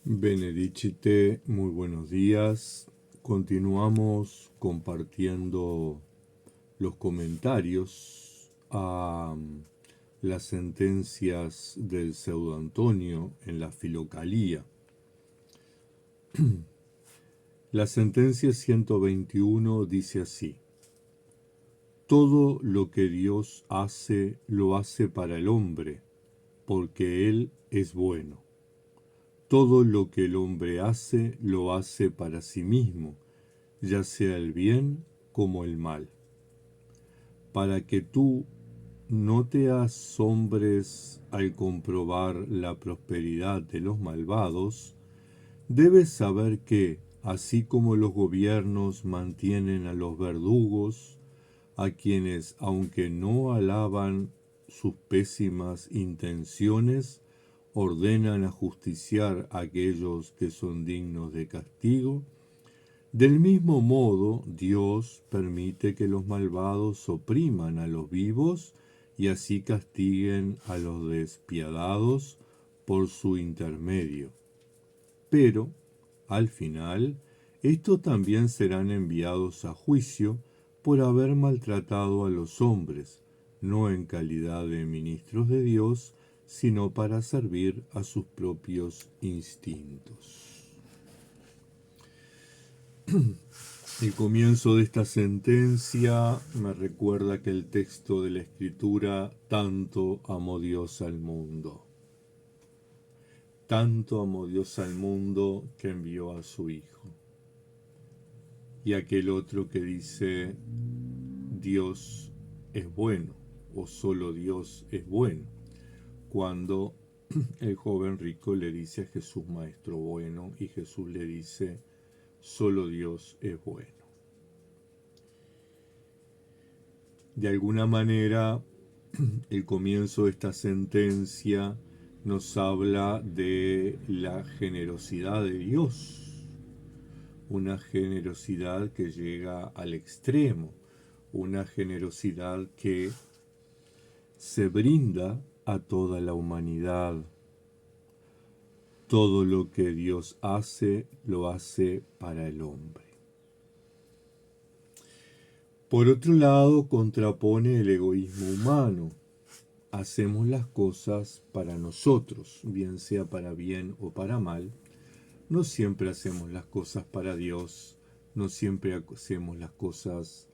Benedicite, muy buenos días. Continuamos compartiendo los comentarios a las sentencias del Pseudo Antonio en la Filocalía. La sentencia 121 dice así: todo lo que Dios hace, lo hace para el hombre, porque Él es bueno. Todo lo que el hombre hace, lo hace para sí mismo, ya sea el bien como el mal. Para que tú no te asombres al comprobar la prosperidad de los malvados, debes saber que, así como los gobiernos mantienen a los verdugos, a quienes, aunque no alaban sus pésimas intenciones, ordenan ajusticiar a aquellos que son dignos de castigo, del mismo modo Dios permite que los malvados opriman a los vivos y así castiguen a los despiadados por su intermedio. Pero, al final, estos también serán enviados a juicio por haber maltratado a los hombres, no en calidad de ministros de Dios, sino para servir a sus propios instintos. El comienzo de esta sentencia me recuerda que el texto de la Escritura: tanto amó Dios al mundo. Tanto amó Dios al mundo que envió a su Hijo. Y aquel otro que dice Dios es bueno, o solo Dios es bueno, cuando el joven rico le dice a Jesús, maestro bueno, y Jesús le dice, solo Dios es bueno. De alguna manera, el comienzo de esta sentencia nos habla de la generosidad de Dios, una generosidad que llega al extremo, una generosidad que se brinda a toda la humanidad. Todo lo que Dios hace, lo hace para el hombre. Por otro lado, contrapone el egoísmo humano. Hacemos las cosas para nosotros, bien sea para bien o para mal. No siempre hacemos las cosas para Dios, no siempre hacemos las cosas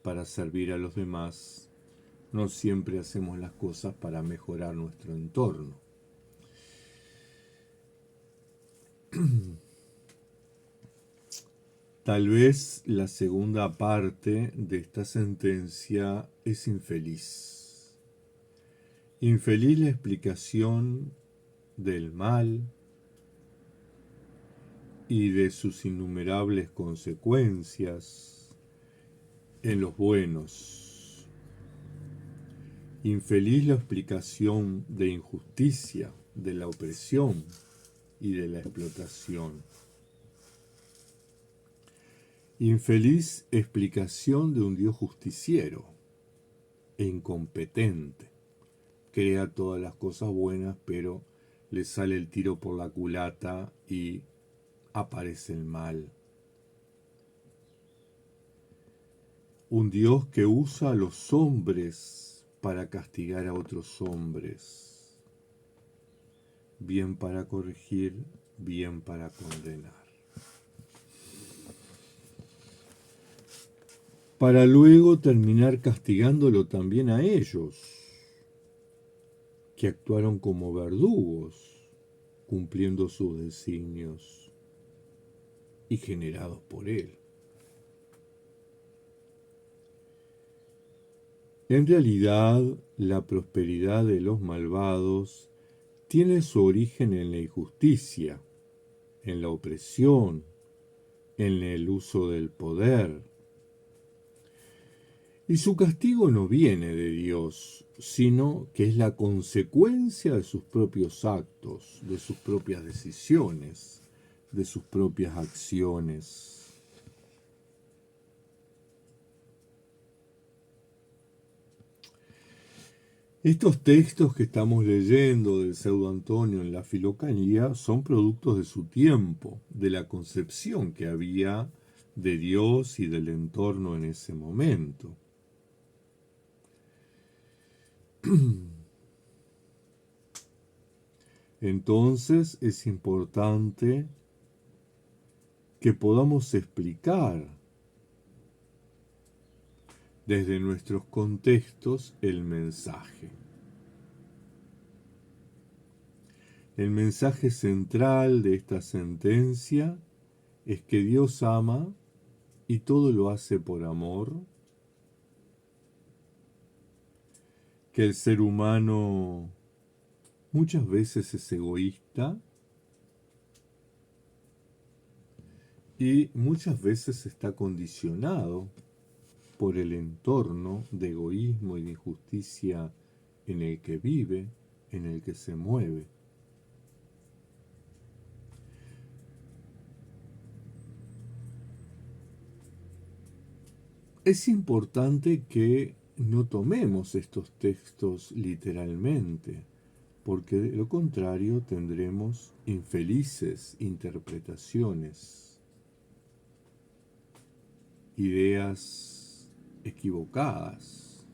para servir a los demás, no siempre hacemos las cosas para mejorar nuestro entorno. Tal vez la segunda parte de esta sentencia es infeliz. Infeliz la explicación del mal y de sus innumerables consecuencias en los buenos. Infeliz la explicación de injusticia, de la opresión y de la explotación. Infeliz explicación de un Dios justiciero e incompetente. Crea todas las cosas buenas, pero le sale el tiro por la culata y aparece el mal. Un Dios que usa a los hombres para castigar a otros hombres, bien para corregir, bien para condenar. Para luego terminar castigándolo también a ellos, que actuaron como verdugos, cumpliendo sus designios y generados por él. En realidad, la prosperidad de los malvados tiene su origen en la injusticia, en la opresión, en el uso del poder. Y su castigo no viene de Dios, sino que es la consecuencia de sus propios actos, de sus propias decisiones, de sus propias acciones. Estos textos que estamos leyendo del Pseudo Antonio en la Filocanía son productos de su tiempo, de la concepción que había de Dios y del entorno en ese momento. Entonces es importante que podamos explicar desde nuestros contextos el mensaje. El mensaje central de esta sentencia es que Dios ama y todo lo hace por amor, que el ser humano muchas veces es egoísta y muchas veces está condicionado por el entorno de egoísmo y de injusticia en el que vive, en el que se mueve. Es importante que no tomemos estos textos literalmente, porque de lo contrario tendremos infelices interpretaciones, ideas equivocadas.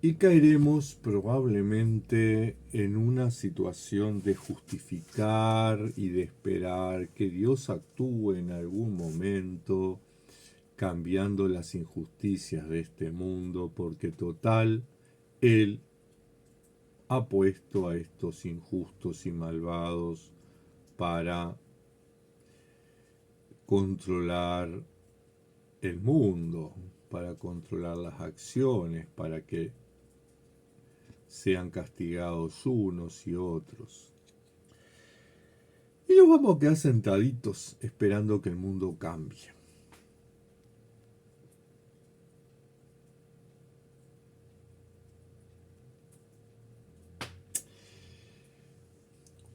Y caeremos probablemente en una situación de justificar y de esperar que Dios actúe en algún momento cambiando las injusticias de este mundo, porque total, Él ha puesto a estos injustos y malvados para controlar el mundo, para controlar las acciones, para que sean castigados unos y otros. Y nos vamos a quedar sentaditos esperando que el mundo cambie.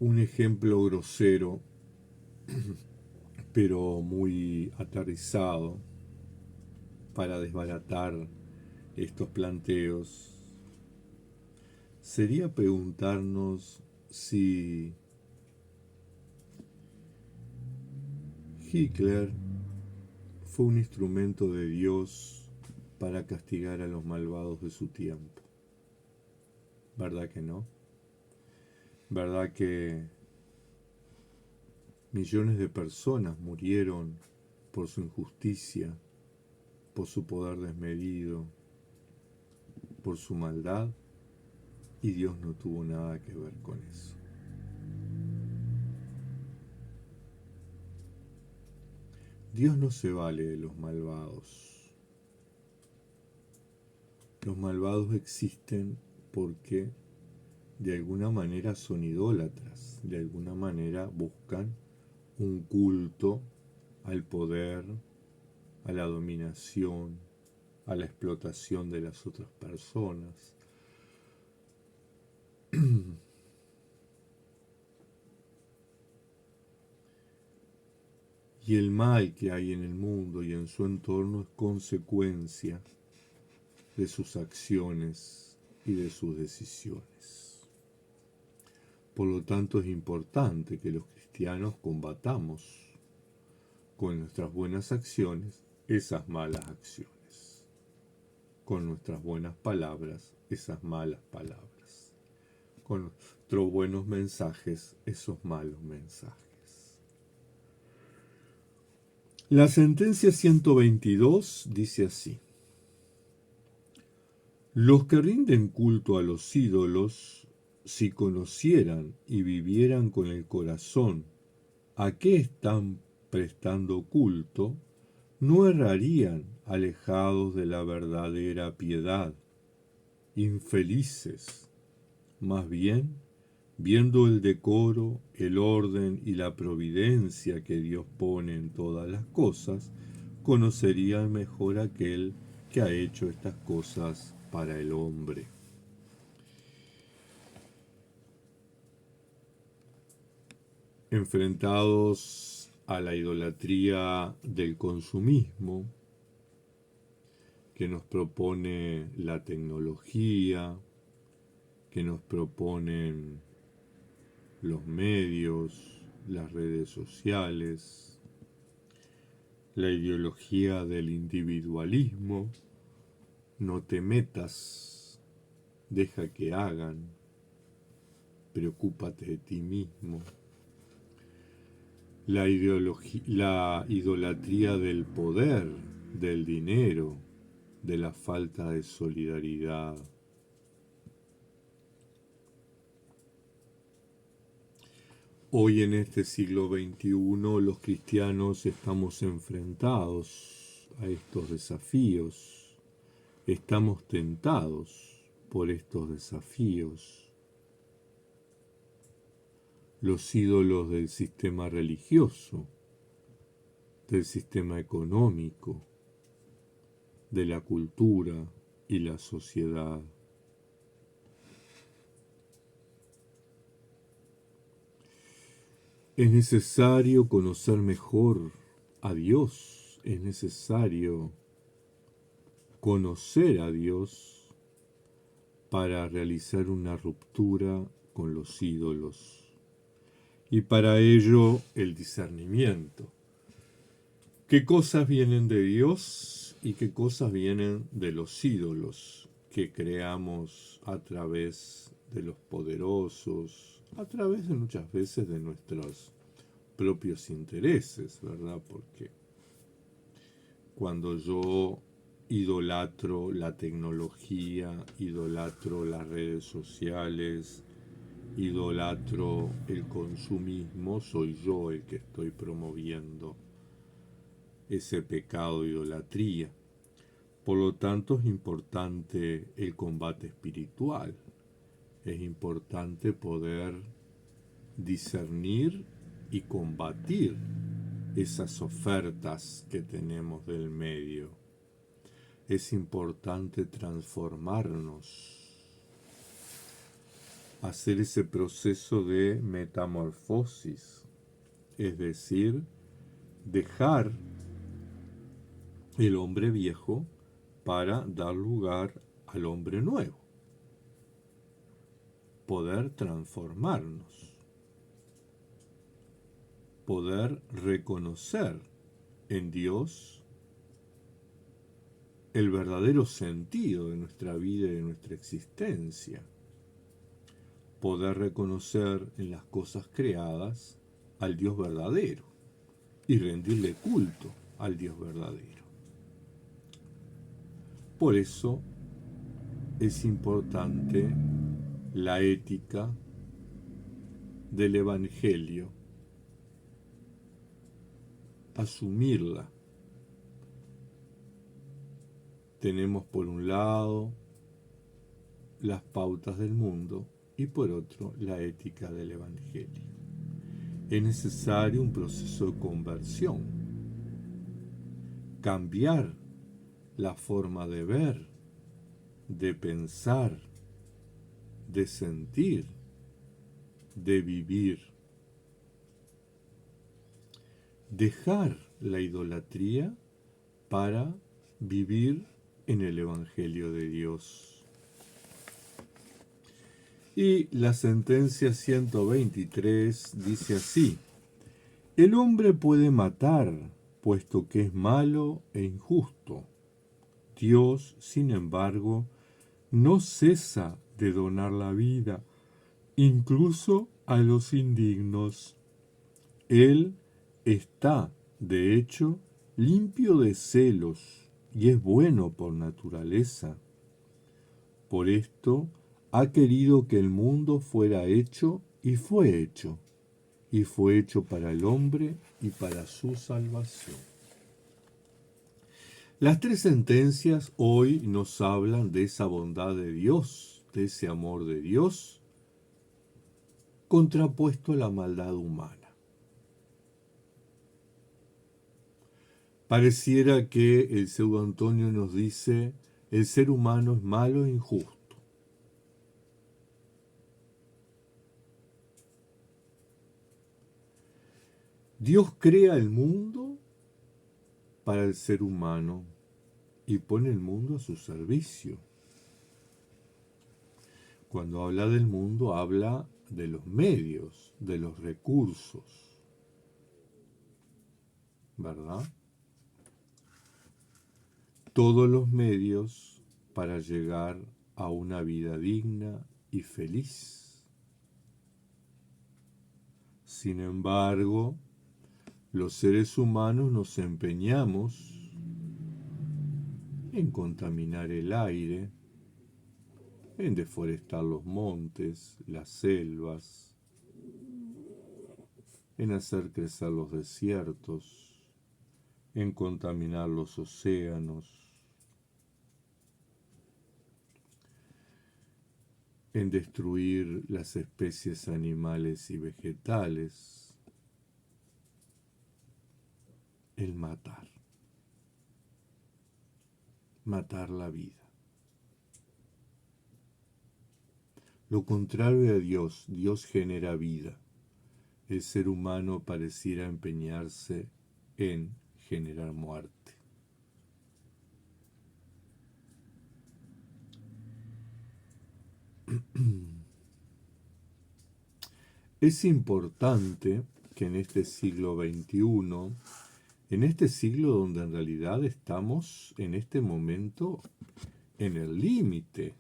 Un ejemplo grosero, pero muy aterrizado para desbaratar estos planteos, sería preguntarnos si Hitler fue un instrumento de Dios para castigar a los malvados de su tiempo. ¿Verdad que no? ¿Verdad que millones de personas murieron por su injusticia, por su poder desmedido, por su maldad? Y Dios no tuvo nada que ver con eso. Dios no se vale de los malvados. Los malvados existen porque de alguna manera son idólatras, de alguna manera buscan un culto al poder, a la dominación, a la explotación de las otras personas. Y el mal que hay en el mundo y en su entorno es consecuencia de sus acciones y de sus decisiones. Por lo tanto, es importante que los cristianos combatamos con nuestras buenas acciones esas malas acciones, con nuestras buenas palabras esas malas palabras, con nuestros buenos mensajes esos malos mensajes. La sentencia 122 dice así: los que rinden culto a los ídolos, si conocieran y vivieran con el corazón a qué están prestando culto, no errarían alejados de la verdadera piedad. Infelices, más bien, viendo el decoro, el orden y la providencia que Dios pone en todas las cosas, conocerían mejor aquel que ha hecho estas cosas para el hombre. Enfrentados a la idolatría del consumismo que nos propone la tecnología, que nos proponen los medios, las redes sociales, la ideología del individualismo, no te metas, deja que hagan, preocúpate de ti mismo, la idolatría del poder, del dinero, de la falta de solidaridad. Hoy en este siglo XXI los cristianos estamos enfrentados a estos desafíos, estamos tentados por estos desafíos. Los ídolos del sistema religioso, del sistema económico, de la cultura y la sociedad. Es necesario conocer mejor a Dios, es necesario conocer a Dios para realizar una ruptura con los ídolos. Y para ello el discernimiento. ¿Qué cosas vienen de Dios y qué cosas vienen de los ídolos que creamos a través de los poderosos, a través de muchas veces de nuestros propios intereses, ¿verdad? Porque cuando yo idolatro la tecnología, idolatro las redes sociales, idolatro el consumismo, soy yo el que estoy promoviendo ese pecado de idolatría. Por lo tanto, es importante el combate espiritual. Es importante poder discernir y combatir esas ofertas que tenemos del medio. Es importante transformarnos, hacer ese proceso de metamorfosis, es decir, dejar el hombre viejo para dar lugar al hombre nuevo, poder transformarnos, poder reconocer en Dios el verdadero sentido de nuestra vida y de nuestra existencia, poder reconocer en las cosas creadas al Dios verdadero y rendirle culto al Dios verdadero. Por eso es importante la ética del Evangelio, asumirla. Tenemos por un lado las pautas del mundo y por otro la ética del Evangelio. Es necesario un proceso de conversión, cambiar la forma de ver, de pensar, de sentir, de vivir. Dejar la idolatría para vivir en el Evangelio de Dios. Y la sentencia 123 dice así: el hombre puede matar, puesto que es malo e injusto. Dios, sin embargo, no cesa de donar la vida, incluso a los indignos. Él está, de hecho, limpio de celos y es bueno por naturaleza. Por esto ha querido que el mundo fuera hecho y fue hecho para el hombre y para su salvación. Las tres sentencias hoy nos hablan de esa bondad de Dios, de ese amor de Dios, contrapuesto a la maldad humana. Pareciera que el pseudo Antonio nos dice: el ser humano es malo e injusto. Dios crea el mundo para el ser humano y pone el mundo a su servicio. Cuando habla del mundo, habla de los medios, de los recursos, ¿verdad? Todos los medios para llegar a una vida digna y feliz. Sin embargo, los seres humanos nos empeñamos en contaminar el aire, en deforestar los montes, las selvas, en hacer crecer los desiertos, en contaminar los océanos, en destruir las especies animales y vegetales, el matar la vida. Lo contrario a Dios, Dios genera vida. El ser humano pareciera empeñarse en generar muerte. Es importante que en este siglo XXI, en este siglo donde en realidad estamos en este momento en el límite,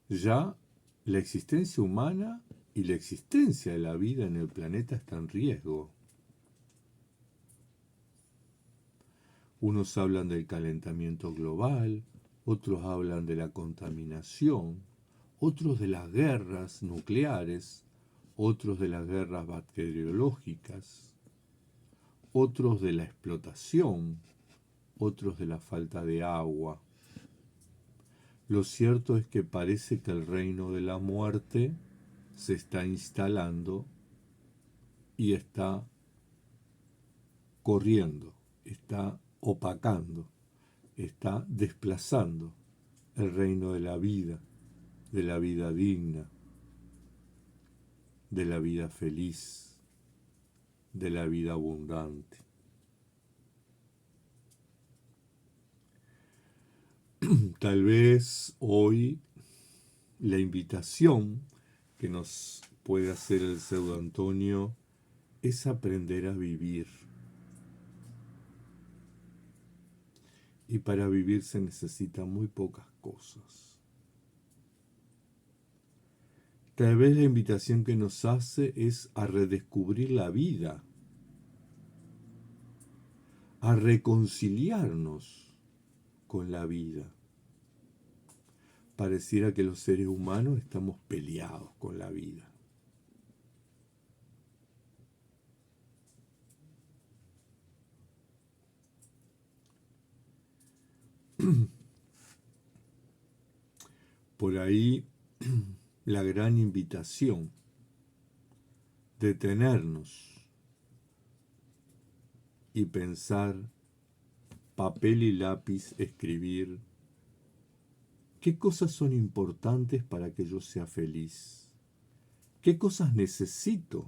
ya la existencia humana y la existencia de la vida en el planeta está en riesgo. Unos hablan del calentamiento global, otros hablan de la contaminación, otros de las guerras nucleares, otros de las guerras bacteriológicas, otros de la explotación, otros de la falta de agua. Lo cierto es que parece que el reino de la muerte se está instalando y está corriendo, está opacando, está desplazando el reino de la vida digna, de la vida feliz, de la vida abundante. Tal vez hoy la invitación que nos puede hacer el pseudo Antonio es aprender a vivir. Y para vivir se necesitan muy pocas cosas. Tal vez la invitación que nos hace es a redescubrir la vida, a reconciliarnos con la vida. Pareciera que los seres humanos estamos peleados con la vida. Por ahí la gran invitación de detenernos y pensar, papel y lápiz, escribir, ¿qué cosas son importantes para que yo sea feliz? ¿Qué cosas necesito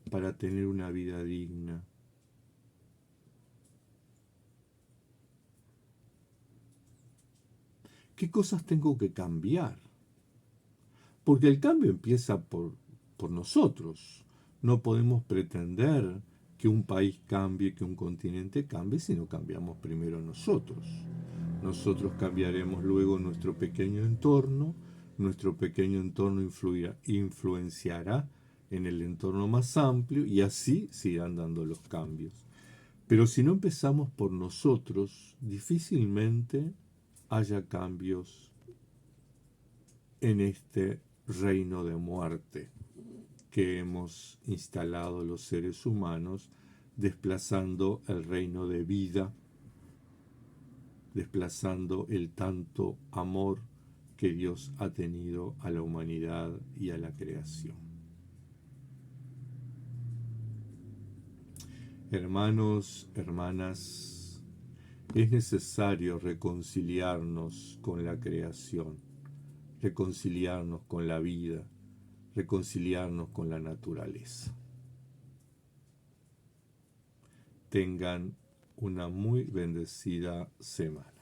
para tener una vida digna? ¿Qué cosas tengo que cambiar? Porque el cambio empieza por nosotros. No podemos pretender que un país cambie, que un continente cambie, si no cambiamos primero nosotros. Nosotros cambiaremos luego nuestro pequeño entorno influenciará en el entorno más amplio y así se irán dando los cambios. Pero si no empezamos por nosotros, difícilmente haya cambios en este reino de muerte que hemos instalado los seres humanos, desplazando el reino de vida, desplazando el tanto amor que Dios ha tenido a la humanidad y a la creación. Hermanos, hermanas, es necesario reconciliarnos con la creación, reconciliarnos con la vida, reconciliarnos con la naturaleza. Tengan una muy bendecida semana.